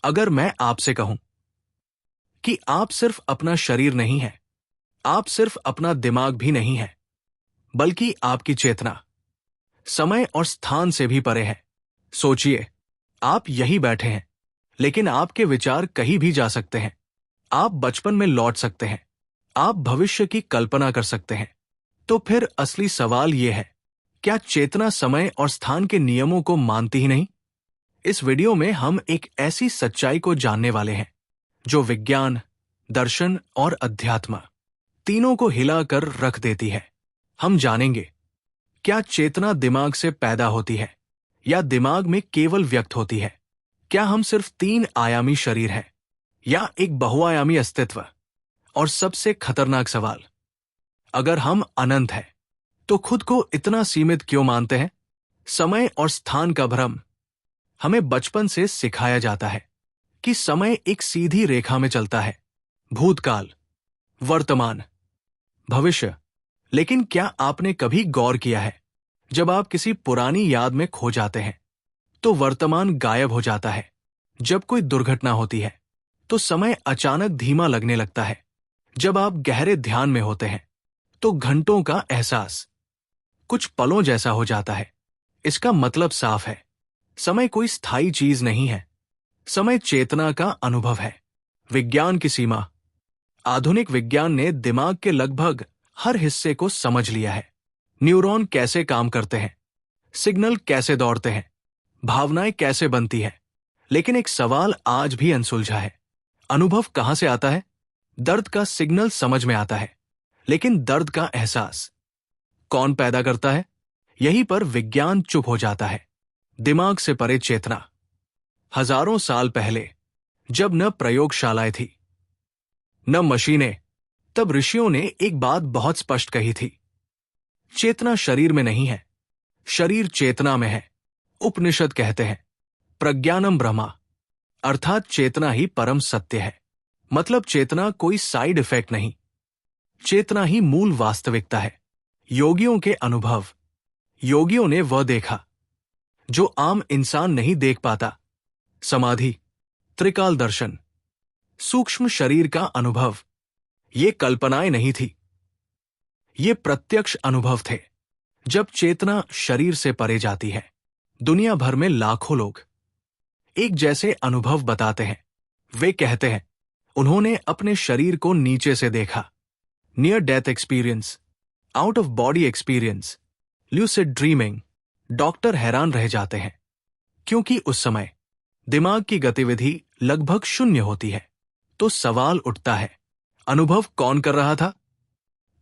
अगर मैं आपसे कहूं कि आप सिर्फ अपना शरीर नहीं है, आप सिर्फ अपना दिमाग भी नहीं है, बल्कि आपकी चेतना समय और स्थान से भी परे है। सोचिए, आप यही बैठे हैं, लेकिन आपके विचार कहीं भी जा सकते हैं। आप बचपन में लौट सकते हैं, आप भविष्य की कल्पना कर सकते हैं। तो फिर असली सवाल यह है, क्या चेतना समय और स्थान के नियमों को मानती ही नहीं? इस वीडियो में हम एक ऐसी सच्चाई को जानने वाले हैं जो विज्ञान, दर्शन और अध्यात्म तीनों को हिलाकर रख देती है। हम जानेंगे, क्या चेतना दिमाग से पैदा होती है या दिमाग में केवल व्यक्त होती है? क्या हम सिर्फ 3 आयामी शरीर हैं या एक बहुआयामी अस्तित्व? और सबसे खतरनाक सवाल, अगर हम अनंत हैं तो खुद को इतना सीमित क्यों मानते हैं? समय और स्थान का भ्रम। हमें बचपन से सिखाया जाता है कि समय एक सीधी रेखा में चलता है, भूतकाल, वर्तमान, भविष्य। लेकिन क्या आपने कभी गौर किया है, जब आप किसी पुरानी याद में खो जाते हैं तो वर्तमान गायब हो जाता है। जब कोई दुर्घटना होती है तो समय अचानक धीमा लगने लगता है। जब आप गहरे ध्यान में होते हैं तो घंटों का एहसास कुछ पलों जैसा हो जाता है। इसका मतलब साफ है, समय कोई स्थायी चीज नहीं है। समय चेतना का अनुभव है। विज्ञान की सीमा। आधुनिक विज्ञान ने दिमाग के लगभग हर हिस्से को समझ लिया है। न्यूरॉन कैसे काम करते हैं, सिग्नल कैसे दौड़ते हैं, भावनाएं कैसे बनती हैं। लेकिन एक सवाल आज भी अनसुलझा है, अनुभव कहां से आता है? दर्द का सिग्नल समझ में आता है, लेकिन दर्द का एहसास कौन पैदा करता है? यहीं पर विज्ञान चुप हो जाता है। दिमाग से परे चेतना। हजारों साल पहले, जब न प्रयोगशालाएं थी न मशीनें, तब ऋषियों ने एक बात बहुत स्पष्ट कही थी, चेतना शरीर में नहीं है, शरीर चेतना में है। उपनिषद कहते हैं, प्रज्ञानम ब्रह्मा, अर्थात चेतना ही परम सत्य है। मतलब चेतना कोई साइड इफेक्ट नहीं, चेतना ही मूल वास्तविकता है। योगियों के अनुभव। योगियों ने वह देखा जो आम इंसान नहीं देख पाता। समाधि, त्रिकाल दर्शन, सूक्ष्म शरीर का अनुभव। ये कल्पनाएं नहीं थी, ये प्रत्यक्ष अनुभव थे। जब चेतना शरीर से परे जाती है, दुनिया भर में लाखों लोग एक जैसे अनुभव बताते हैं। वे कहते हैं, उन्होंने अपने शरीर को नीचे से देखा। Near death experience, out of body experience, lucid dreaming. Doctor हैरान रह जाते हैं, क्योंकि उस समय दिमाग की गतिविधि लगभग शून्य होती है। तो सवाल उठता है, अनुभव कौन कर रहा था?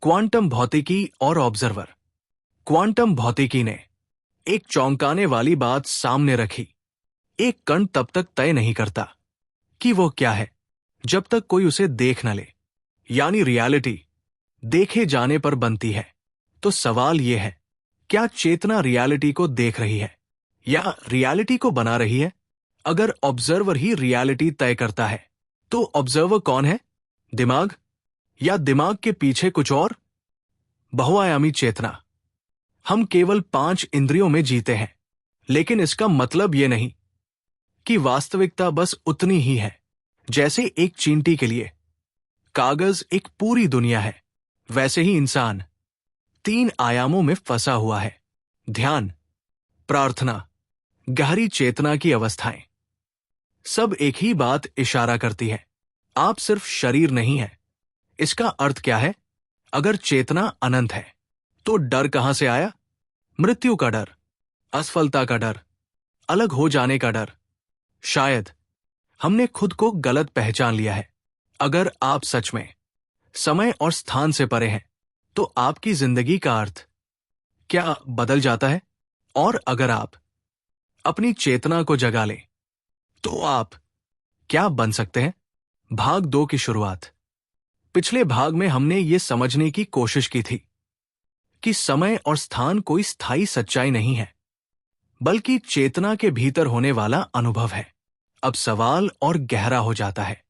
क्वांटम भौतिकी और ऑब्जर्वर। क्वांटम भौतिकी ने एक चौंकाने वाली बात सामने रखी, एक कण तब तक तय नहीं करता कि वो क्या है जब तक कोई उसे देख न ले। यानी रियलिटी देखे जाने पर बनती है। तो सवाल यह है, क्या चेतना रियलिटी को देख रही है या रियलिटी को बना रही है? अगर ऑब्जर्वर ही रियलिटी तय करता है, तो ऑब्जर्वर कौन है? दिमाग, या दिमाग के पीछे कुछ और? बहुआयामी चेतना। हम केवल 5 इंद्रियों में जीते हैं, लेकिन इसका मतलब यह नहीं कि वास्तविकता बस उतनी ही है जैसे एक चींटी के लिए कागज एक पूरी दुनिया है। वैसे ही इंसान 3 आयामों में फंसा हुआ है। ध्यान, प्रार्थना, गहरी चेतना की अवस्थाएं, सब एक ही बात इशारा करती है, आप सिर्फ शरीर नहीं है। इसका अर्थ क्या है? अगर चेतना अनंत है तो डर कहां से आया? मृत्यु का डर, असफलता का डर, अलग हो जाने का डर। शायद हमने खुद को गलत पहचान लिया है। अगर आप सच में समय और स्थान से परे हैं, तो आपकी जिंदगी का अर्थ क्या बदल जाता है? और अगर आप अपनी चेतना को जगा लें, तो आप क्या बन सकते हैं? भाग 2 की शुरुआत। पिछले भाग में हमने ये समझने की कोशिश की थी कि समय और स्थान कोई स्थायी सच्चाई नहीं है, बल्कि चेतना के भीतर होने वाला अनुभव है। अब सवाल और गहरा हो जाता है,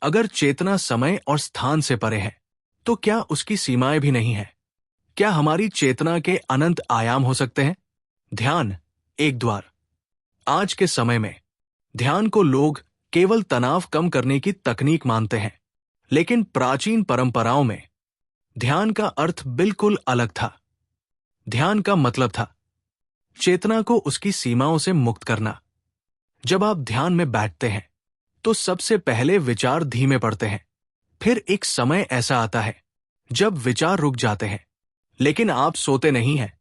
अगर चेतना समय और स्थान से परे है, तो क्या उसकी सीमाएं भी नहीं है? क्या हमारी चेतना के अनंत आयाम हो सकते हैं? ध्यान एक द्वार। आज के समय में ध्यान को लोग केवल तनाव कम करने की तकनीक मानते हैं। लेकिन प्राचीन परंपराओं में ध्यान का अर्थ बिल्कुल अलग था। ध्यान का मतलब था चेतना को उसकी सीमाओं से मुक्त करना। जब आप ध्यान में बैठते हैं तो सबसे पहले विचार धीमे पड़ते हैं। फिर एक समय ऐसा आता है जब विचार रुक जाते हैं, लेकिन आप सोते नहीं हैं,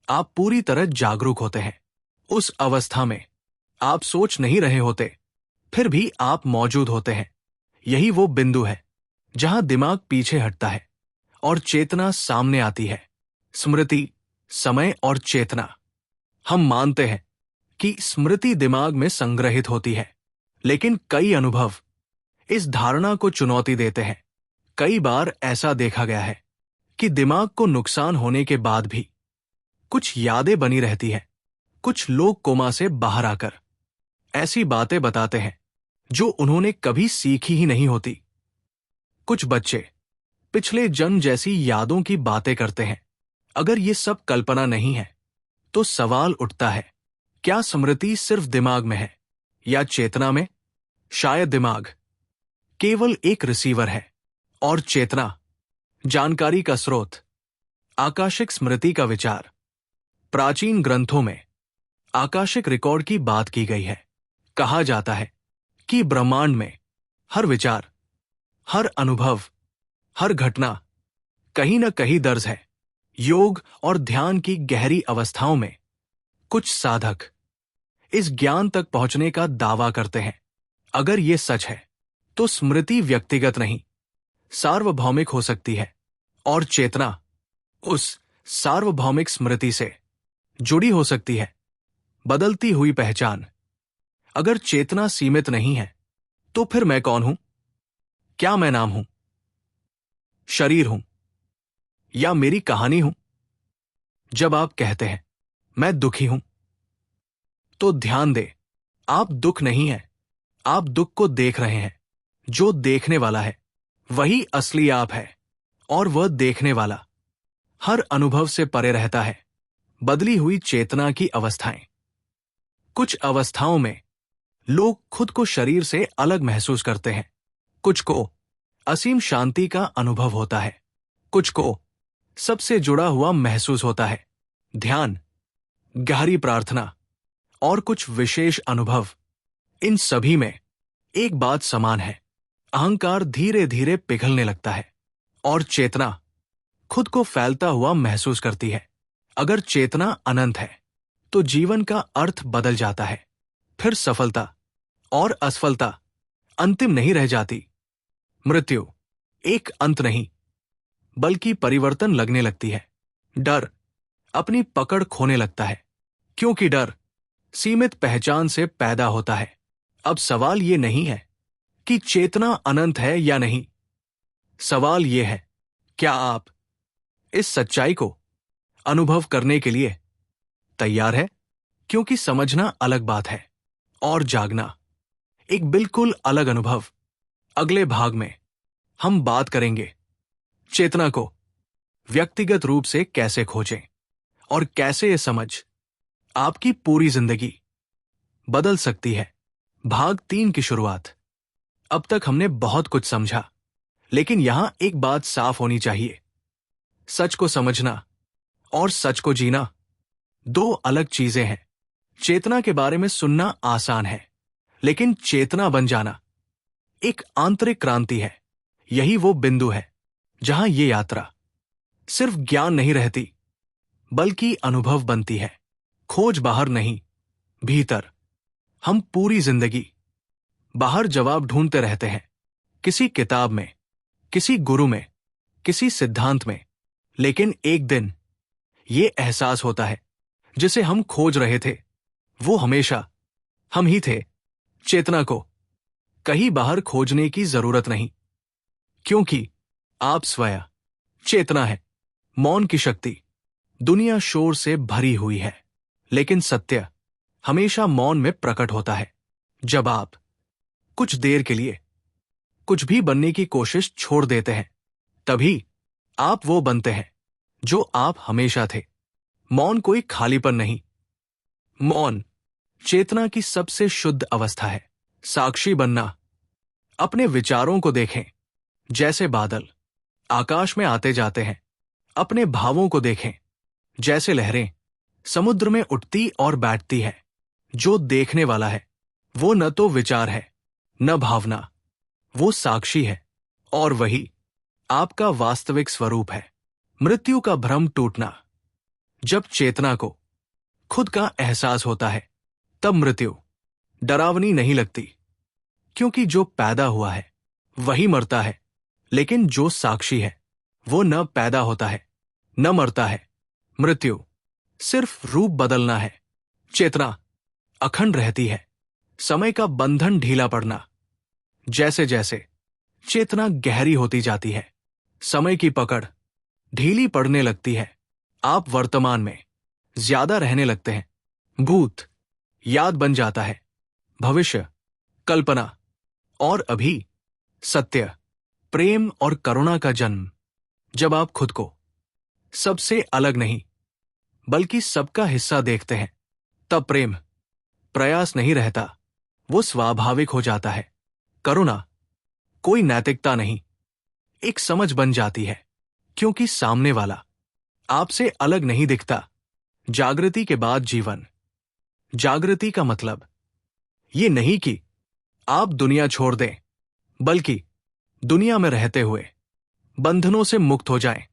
आप पूरी तरह जागरूक होते हैं। उस अवस्था में आप सोच नहीं रहे होते, फिर भी आप मौजूद होते हैं। यही वो बिंदु है जहां दिमाग पीछे हटता है और चेतना सामने आती है। स्मृति, समय और चेतना। हम मानते हैं कि स्मृति दिमाग में संग्रहित होती है, लेकिन कई अनुभव इस धारणा को चुनौती देते हैं। कई बार ऐसा देखा गया है कि दिमाग को नुकसान होने के बाद भी कुछ यादें बनी रहती हैं। कुछ लोग कोमा से बाहर आकर ऐसी बातें बताते हैं जो उन्होंने कभी सीखी ही नहीं होती। कुछ बच्चे पिछले जन्म जैसी यादों की बातें करते हैं। अगर ये सब कल्पना नहीं है तो सवाल उठता है, क्या स्मृति सिर्फ दिमाग में है या चेतना में? शायद दिमाग केवल एक रिसीवर है और चेतना जानकारी का स्रोत। आकाशिक स्मृति का विचार। प्राचीन ग्रंथों में आकाशिक रिकॉर्ड की बात की गई है। कहा जाता है कि ब्रह्मांड में हर विचार, हर अनुभव, हर घटना कहीं न कहीं दर्ज है। योग और ध्यान की गहरी अवस्थाओं में कुछ साधक इस ज्ञान तक पहुंचने का दावा करते हैं। अगर यह सच है तो स्मृति व्यक्तिगत नहीं, सार्वभौमिक हो सकती है, और चेतना उस सार्वभौमिक स्मृति से जुड़ी हो सकती है। बदलती हुई पहचान। अगर चेतना सीमित नहीं है तो फिर मैं कौन हूं? क्या मैं नाम हूं, शरीर हूं, या मेरी कहानी हूं? जब आप कहते हैं मैं दुखी हूं, तो ध्यान दे, आप दुख नहीं है, आप दुख को देख रहे हैं। जो देखने वाला है वही असली आप है, और वह देखने वाला हर अनुभव से परे रहता है। बदली हुई चेतना की अवस्थाएं। कुछ अवस्थाओं में लोग खुद को शरीर से अलग महसूस करते हैं। कुछ को असीम शांति का अनुभव होता है, कुछ को सबसे जुड़ा हुआ महसूस होता है, ध्यान, गहरी प्रार्थना और कुछ विशेष अनुभव। इन सभी में एक बात समान है, अहंकार धीरे धीरे पिघलने लगता है और चेतना खुद को फैलता हुआ महसूस करती है। अगर चेतना अनंत है तो जीवन का अर्थ बदल जाता है। फिर सफलता और असफलता अंतिम नहीं रह जाती। मृत्यु एक अंत नहीं, बल्कि परिवर्तन लगने लगती है। डर अपनी पकड़ खोने लगता है, क्योंकि डर सीमित पहचान से पैदा होता है। अब सवाल ये नहीं है कि चेतना अनंत है या नहीं। सवाल ये है, क्या आप इस सच्चाई को अनुभव करने के लिए तैयार है? क्योंकि समझना अलग बात है और जागना एक बिल्कुल अलग अनुभव। अगले भाग में हम बात करेंगे चेतना को व्यक्तिगत रूप से कैसे खोजें और कैसे ये समझ आपकी पूरी जिंदगी बदल सकती है। भाग 3 की शुरुआत। अब तक हमने बहुत कुछ समझा, लेकिन यहां एक बात साफ होनी चाहिए, सच को समझना और सच को जीना दो अलग चीजें हैं। चेतना के बारे में सुनना आसान है, लेकिन चेतना बन जाना एक आंतरिक क्रांति है। यही वो बिंदु है जहां ये यात्रा सिर्फ ज्ञान नहीं रहती, बल्कि अनुभव बनती है। खोज बाहर नहीं, भीतर। हम पूरी जिंदगी बाहर जवाब ढूंढते रहते हैं, किसी किताब में, किसी गुरु में, किसी सिद्धांत में, लेकिन एक दिन ये एहसास होता है जिसे हम खोज रहे थे वो हमेशा हम ही थे। चेतना को कहीं बाहर खोजने की जरूरत नहीं, क्योंकि आप स्वयं चेतना है। मौन की शक्ति। दुनिया शोर से भरी हुई है, लेकिन सत्य हमेशा मौन में प्रकट होता है। जब आप कुछ देर के लिए कुछ भी बनने की कोशिश छोड़ देते हैं, तभी आप वो बनते हैं जो आप हमेशा थे। मौन कोई खालीपन नहीं, मौन चेतना की सबसे शुद्ध अवस्था है। साक्षी बनना। अपने विचारों को देखें, जैसे बादल आकाश में आते जाते हैं। अपने भावों को देखें, जैसे लहरें समुद्र में उठती और बैठती है। जो देखने वाला है वो न तो विचार है न भावना, वो साक्षी है, और वही आपका वास्तविक स्वरूप है। मृत्यु का भ्रम टूटना। जब चेतना को खुद का एहसास होता है तब मृत्यु डरावनी नहीं लगती, क्योंकि जो पैदा हुआ है वही मरता है। लेकिन जो साक्षी है वो न पैदा होता है न मरता है। मृत्यु सिर्फ रूप बदलना है, चेतना अखंड रहती है। समय का बंधन ढीला पड़ना। जैसे जैसे चेतना गहरी होती जाती है, समय की पकड़ ढीली पड़ने लगती है। आप वर्तमान में ज्यादा रहने लगते हैं। भूत याद बन जाता है, भविष्य कल्पना, और अभी सत्य, प्रेम और करुणा का जन्म। जब आप खुद को सबसे अलग नहीं बल्कि सबका हिस्सा देखते हैं तब प्रेम प्रयास नहीं रहता, वो स्वाभाविक हो जाता है। करुणा कोई नैतिकता नहीं, एक समझ बन जाती है, क्योंकि सामने वाला आपसे अलग नहीं दिखता। जागृति के बाद जीवन। जागृति का मतलब ये नहीं कि आप दुनिया छोड़ दें, बल्कि दुनिया में रहते हुए बंधनों से मुक्त हो जाएं।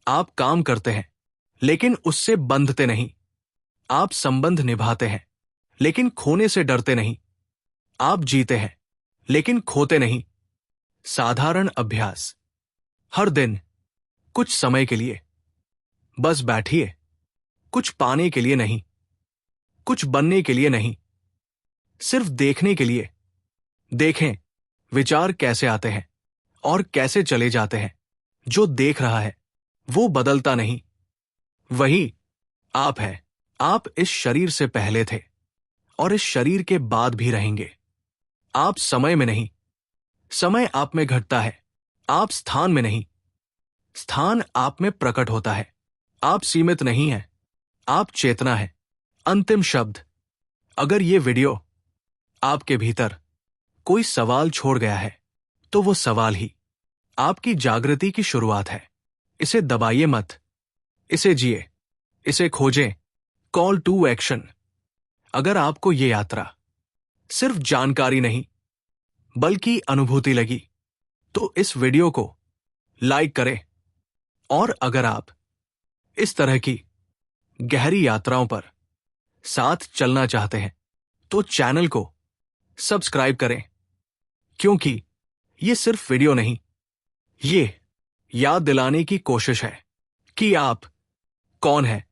आप काम करते हैं लेकिन उससे बंधते नहीं। आप संबंध निभाते हैं लेकिन खोने से डरते नहीं। आप जीते हैं लेकिन खोते नहीं। साधारण अभ्यास। हर दिन कुछ समय के लिए बस बैठिए, कुछ पाने के लिए नहीं, कुछ बनने के लिए नहीं, सिर्फ देखने के लिए। देखें विचार कैसे आते हैं और कैसे चले जाते हैं। जो देख रहा है वो बदलता नहीं, वही आप है। आप इस शरीर से पहले थे और इस शरीर के बाद भी रहेंगे। आप समय में नहीं, समय आप में घटता है। आप स्थान में नहीं, स्थान आप में प्रकट होता है। आप सीमित नहीं हैं, आप चेतना है। अंतिम शब्द। अगर ये वीडियो आपके भीतर कोई सवाल छोड़ गया है तो वो सवाल ही आपकी जागृति की शुरुआत है। इसे दबाइए मत, इसे जिए, इसे खोजें। Call to action. अगर आपको ये यात्रा सिर्फ जानकारी नहीं बल्कि अनुभूति लगी तो इस वीडियो को लाइक करें, और अगर आप इस तरह की गहरी यात्राओं पर साथ चलना चाहते हैं तो चैनल को सब्सक्राइब करें, क्योंकि ये सिर्फ वीडियो नहीं, ये याद दिलाने की कोशिश है कि आप कौन हैं।